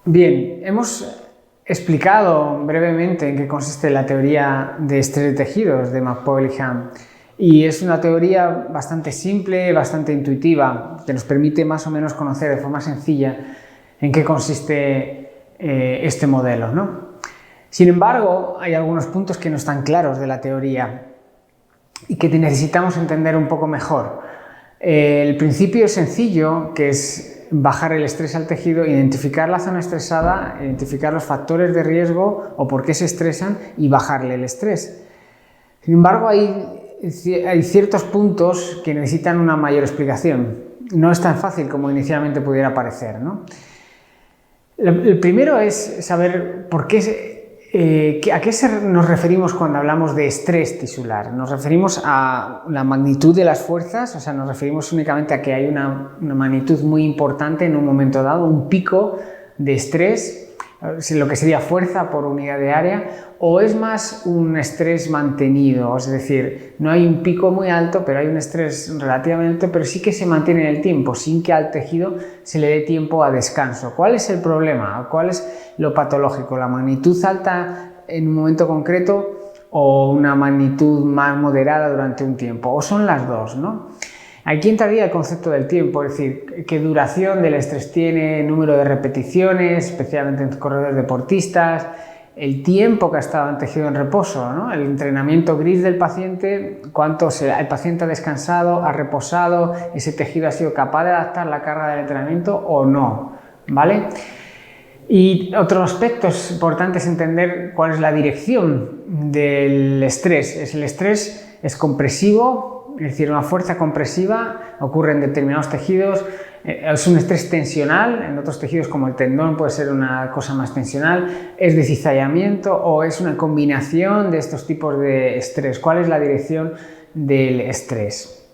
Bien, hemos explicado brevemente en qué consiste la teoría de estrés de tejidos de McPaul y Ham, y es una teoría bastante simple, bastante intuitiva, que nos permite más o menos conocer de forma sencilla en qué consiste este modelo, ¿no? Sin embargo, hay algunos puntos que no están claros de la teoría y que necesitamos entender un poco mejor. El principio es sencillo, que es bajar el estrés al tejido, identificar la zona estresada, identificar los factores de riesgo o por qué se estresan y bajarle el estrés. Sin embargo, hay ciertos puntos que necesitan una mayor explicación. No es tan fácil como inicialmente pudiera parecer, ¿no? El primero es saber por qué ¿a qué nos referimos cuando hablamos de estrés tisular? ¿Nos referimos a la magnitud de las fuerzas? O sea, ¿nos referimos únicamente a que hay una magnitud muy importante en un momento dado, un pico de estrés, lo que sería fuerza por unidad de área? ¿O es más un estrés mantenido? Es decir, no hay un pico muy alto, pero hay un estrés relativamente alto, pero sí que se mantiene en el tiempo, sin que al tejido se le dé tiempo a descanso. ¿Cuál es el problema? ¿Cuál es lo patológico? ¿La magnitud alta en un momento concreto o una magnitud más moderada durante un tiempo? ¿O son las dos, no? Aquí entraría el concepto del tiempo, es decir, qué duración del estrés tiene, número de repeticiones, especialmente en corredores deportistas, el tiempo que ha estado el tejido en reposo, ¿no? El entrenamiento gris del paciente, cuánto el paciente ha descansado, ha reposado, ese tejido ha sido capaz de adaptar la carga del entrenamiento o no, ¿vale? Y otro aspecto importante es entender cuál es la dirección del estrés. El estrés es compresivo, es decir, una fuerza compresiva ocurre en determinados tejidos. Es un estrés tensional, en otros tejidos como el tendón puede ser una cosa más tensional, es de cizallamiento o es una combinación de estos tipos de estrés. ¿Cuál es la dirección del estrés?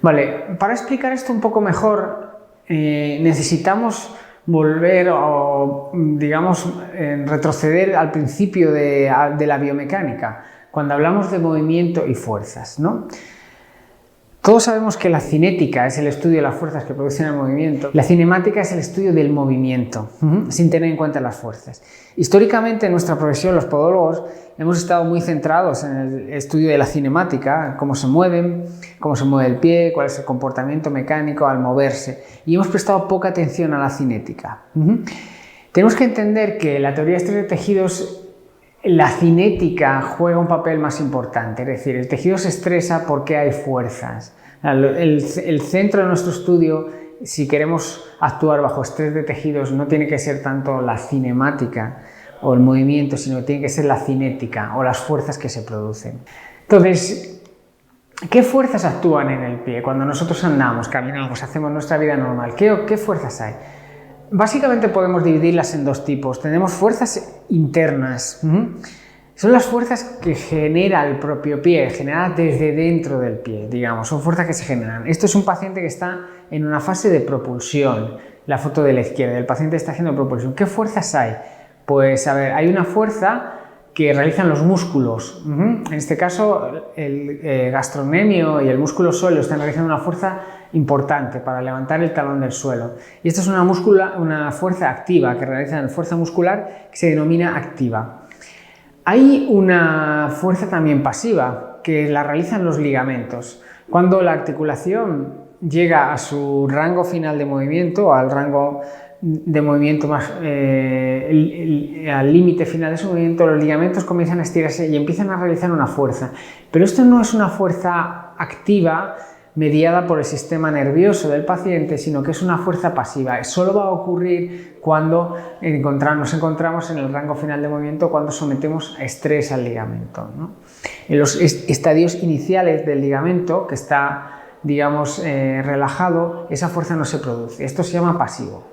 Vale, para explicar esto un poco mejor necesitamos volver o, digamos, retroceder al principio de la biomecánica, cuando hablamos de movimiento y fuerzas, ¿no? Todos sabemos que la cinética es el estudio de las fuerzas que producen el movimiento. La cinemática es el estudio del movimiento, sin tener en cuenta las fuerzas. Históricamente en nuestra profesión, los podólogos, hemos estado muy centrados en el estudio de la cinemática, cómo se mueven, cómo se mueve el pie, cuál es el comportamiento mecánico al moverse, y hemos prestado poca atención a la cinética. Tenemos que entender que la teoría de estrés de tejidos, la cinética juega un papel más importante, es decir, el tejido se estresa porque hay fuerzas. El centro de nuestro estudio, si queremos actuar bajo estrés de tejidos, no tiene que ser tanto la cinemática o el movimiento, sino que tiene que ser la cinética o las fuerzas que se producen. Entonces, ¿qué fuerzas actúan en el pie cuando nosotros andamos, caminamos, hacemos nuestra vida normal? ¿Qué fuerzas hay? Básicamente podemos dividirlas en dos tipos. Tenemos fuerzas internas. Son las fuerzas que genera el propio pie, generadas desde dentro del pie, digamos. Son fuerzas que se generan. Esto es un paciente que está en una fase de propulsión. La foto de la izquierda, el paciente está haciendo propulsión. ¿Qué fuerzas hay? Pues, a ver, hay una fuerza que realizan los músculos. En este caso, el gastrocnemio y el músculo sóleo están realizando una fuerza importante para levantar el talón del suelo. Y esta es una fuerza activa que realiza la fuerza muscular que se denomina activa. Hay una fuerza también pasiva que la realizan los ligamentos. Cuando la articulación llega a su rango final de movimiento, al rango de movimiento más al límite final de su movimiento, los ligamentos comienzan a estirarse y empiezan a realizar una fuerza. Pero esto no es una fuerza activa mediada por el sistema nervioso del paciente, sino que es una fuerza pasiva. Solo va a ocurrir cuando nos encontramos en el rango final de movimiento, cuando sometemos a estrés al ligamento, ¿no? En los estadios iniciales del ligamento, que está, digamos, relajado, esa fuerza no se produce. Esto se llama pasivo.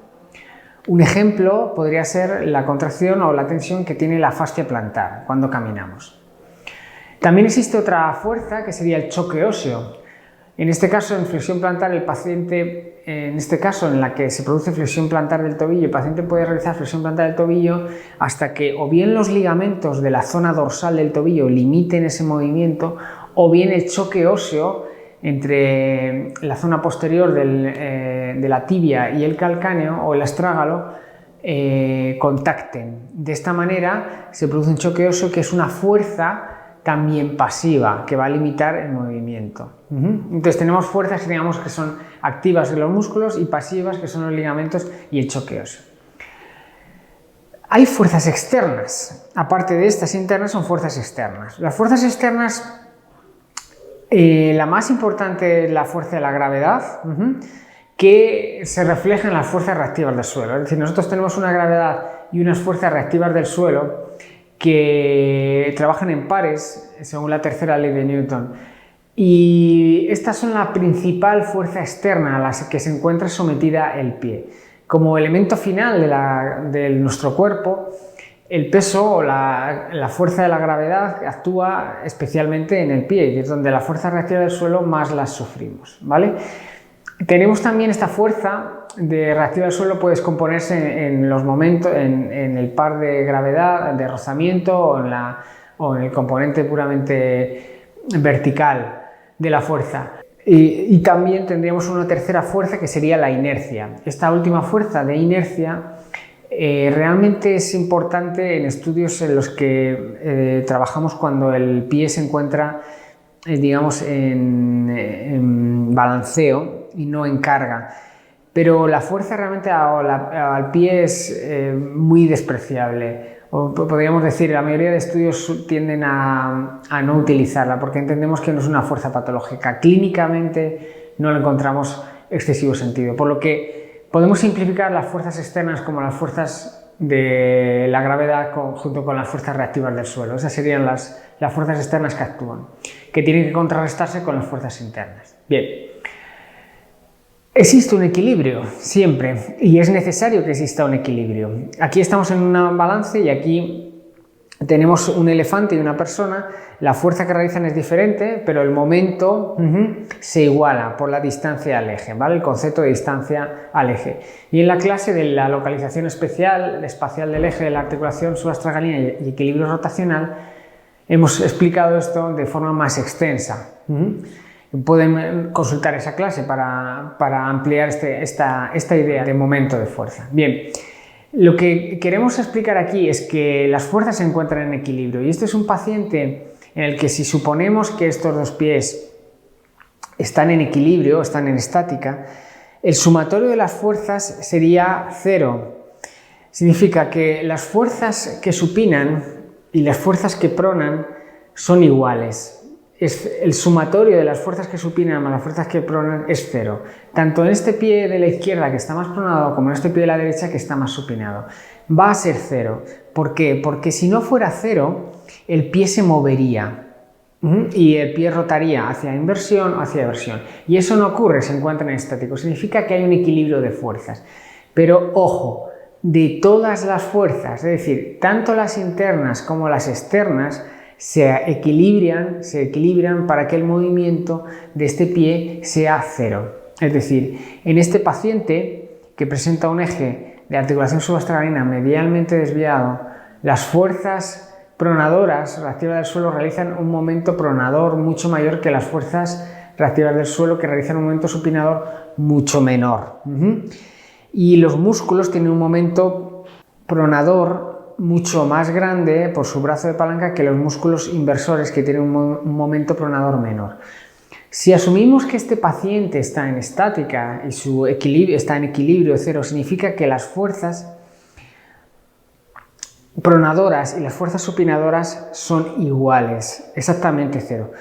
Un ejemplo podría ser la contracción o la tensión que tiene la fascia plantar cuando caminamos. También existe otra fuerza que sería el choque óseo. En este caso, en flexión plantar, el paciente, en este caso en la que se produce flexión plantar del tobillo, el paciente puede realizar flexión plantar del tobillo hasta que o bien los ligamentos de la zona dorsal del tobillo limiten ese movimiento, o bien el choque óseo entre la zona posterior de la tibia y el calcáneo o el astrágalo contacten. De esta manera se produce un choque óseo que es una fuerza también pasiva, que va a limitar el movimiento. Entonces tenemos fuerzas que digamos que son activas en los músculos y pasivas, que son los ligamentos y el choque óseo. Hay fuerzas externas, aparte de estas internas son fuerzas externas. Las fuerzas externas, la más importante es la fuerza de la gravedad, que se refleja en las fuerzas reactivas del suelo. Es decir, nosotros tenemos una gravedad y unas fuerzas reactivas del suelo que trabajan en pares, según la tercera ley de Newton. Y estas son la principal fuerza externa a la que se encuentra sometida el pie. Como elemento final de nuestro cuerpo, el peso o la fuerza de la gravedad actúa especialmente en el pie, y es donde la fuerza reactiva del suelo más las sufrimos, ¿vale? Tenemos también esta fuerza reactiva del suelo, puede descomponerse en los momentos, en el par de gravedad, de rozamiento o en el componente puramente vertical de la fuerza. Y también tendríamos una tercera fuerza que sería la inercia. Esta última fuerza de inercia realmente es importante en estudios en los que trabajamos cuando el pie se encuentra, digamos, en balanceo y no en carga. Pero la fuerza realmente al pie es muy despreciable. O podríamos decir, la mayoría de estudios tienden a no utilizarla porque entendemos que no es una fuerza patológica. Clínicamente no le encontramos excesivo sentido, por lo que podemos simplificar las fuerzas externas como las fuerzas de la gravedad junto con las fuerzas reactivas del suelo. Esas serían las fuerzas externas que actúan, que tienen que contrarrestarse con las fuerzas internas. Bien. Existe un equilibrio, siempre, y es necesario que exista un equilibrio. Aquí estamos en un balance y aquí tenemos un elefante y una persona. La fuerza que realizan es diferente, pero el momento se iguala por la distancia al eje, ¿vale? El concepto de distancia al eje. Y en la clase de la localización espacial del eje de la articulación subastragalina y equilibrio rotacional hemos explicado esto de forma más extensa. Pueden consultar esa clase para ampliar esta idea de momento de fuerza. Bien, lo que queremos explicar aquí es que las fuerzas se encuentran en equilibrio y este es un paciente en el que si suponemos que estos dos pies están en equilibrio, están en estática, el sumatorio de las fuerzas sería 0. Significa que las fuerzas que supinan y las fuerzas que pronan son iguales. El sumatorio de las fuerzas que supinan más las fuerzas que pronan es 0. Tanto en este pie de la izquierda que está más pronado como en este pie de la derecha que está más supinado. Va a ser 0. ¿Por qué? Porque si no fuera 0, el pie se movería y el pie rotaría hacia inversión o hacia eversión. Y eso no ocurre, se encuentra en estático. Significa que hay un equilibrio de fuerzas. Pero ojo, de todas las fuerzas, es decir, tanto las internas como las externas, se equilibran para que el movimiento de este pie sea 0. Es decir, en este paciente que presenta un eje de articulación subastragalina medialmente desviado, las fuerzas pronadoras reactivas del suelo realizan un momento pronador mucho mayor que las fuerzas reactivas del suelo que realizan un momento supinador mucho menor. Y los músculos tienen un momento pronador mucho más grande por su brazo de palanca que los músculos inversores que tienen un momento pronador menor. Si asumimos que este paciente está en estática y su equilibrio está en equilibrio 0, significa que las fuerzas pronadoras y las fuerzas supinadoras son iguales, exactamente 0.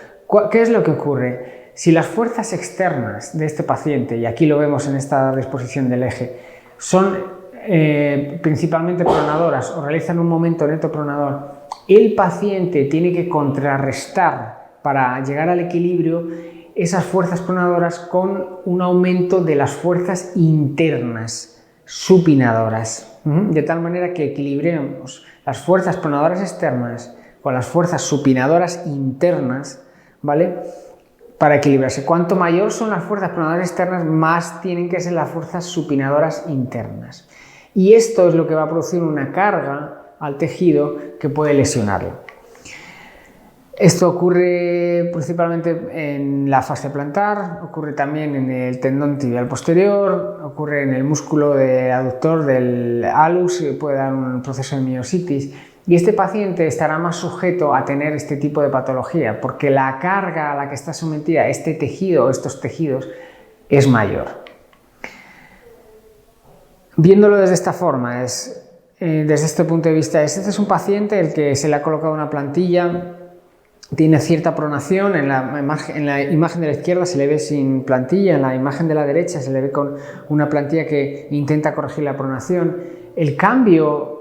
¿Qué es lo que ocurre? Si las fuerzas externas de este paciente, y aquí lo vemos en esta disposición del eje, son principalmente pronadoras o realizan un momento neto pronador, el paciente tiene que contrarrestar para llegar al equilibrio esas fuerzas pronadoras con un aumento de las fuerzas internas supinadoras, de tal manera que equilibremos las fuerzas pronadoras externas con las fuerzas supinadoras internas, ¿vale? Para equilibrarse. Cuanto mayor son las fuerzas pronadoras externas, más tienen que ser las fuerzas supinadoras internas. Y esto es lo que va a producir una carga al tejido que puede lesionarlo. Esto ocurre principalmente en la fascia plantar, ocurre también en el tendón tibial posterior, ocurre en el músculo aductor del hallux, puede dar un proceso de miositis, y este paciente estará más sujeto a tener este tipo de patología porque la carga a la que está sometida este tejido o estos tejidos es mayor. Viéndolo desde esta forma, desde este punto de vista, este es un paciente el que se le ha colocado una plantilla. Tiene cierta pronación, en la imagen de la izquierda se le ve sin plantilla, en la imagen de la derecha se le ve con una plantilla que intenta corregir la pronación. El cambio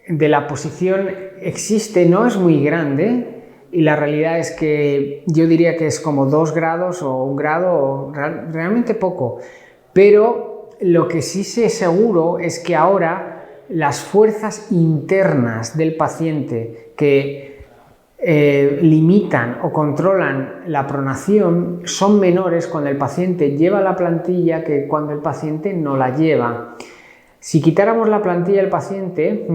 de la posición existe, no es muy grande, y la realidad es que yo diría que es como 2 grados o 1 grado, realmente poco, pero lo que sí sé seguro es que ahora las fuerzas internas del paciente que limitan o controlan la pronación son menores cuando el paciente lleva la plantilla que cuando el paciente no la lleva. Si quitáramos la plantilla del paciente,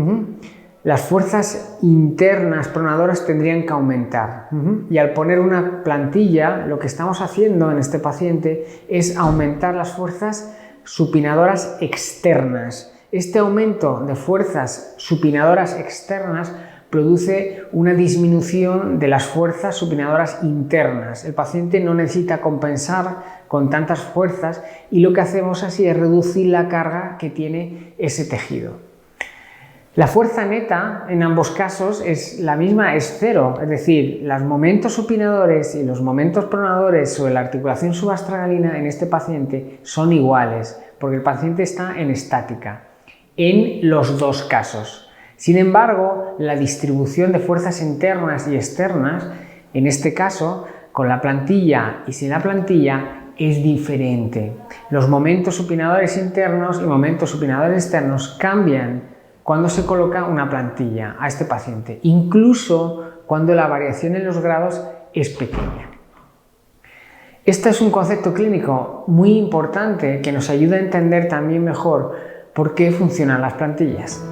las fuerzas internas pronadoras tendrían que aumentar. Y al poner una plantilla, lo que estamos haciendo en este paciente es aumentar las fuerzas supinadoras externas. Este aumento de fuerzas supinadoras externas produce una disminución de las fuerzas supinadoras internas. El paciente no necesita compensar con tantas fuerzas y lo que hacemos así es reducir la carga que tiene ese tejido. La fuerza neta en ambos casos es la misma, es 0, es decir, los momentos supinadores y los momentos pronadores sobre la articulación subastragalina en este paciente son iguales, porque el paciente está en estática, en los dos casos. Sin embargo, la distribución de fuerzas internas y externas, en este caso, con la plantilla y sin la plantilla, es diferente. Los momentos supinadores internos y momentos supinadores externos cambian cuando se coloca una plantilla a este paciente, incluso cuando la variación en los grados es pequeña. Este es un concepto clínico muy importante que nos ayuda a entender también mejor por qué funcionan las plantillas.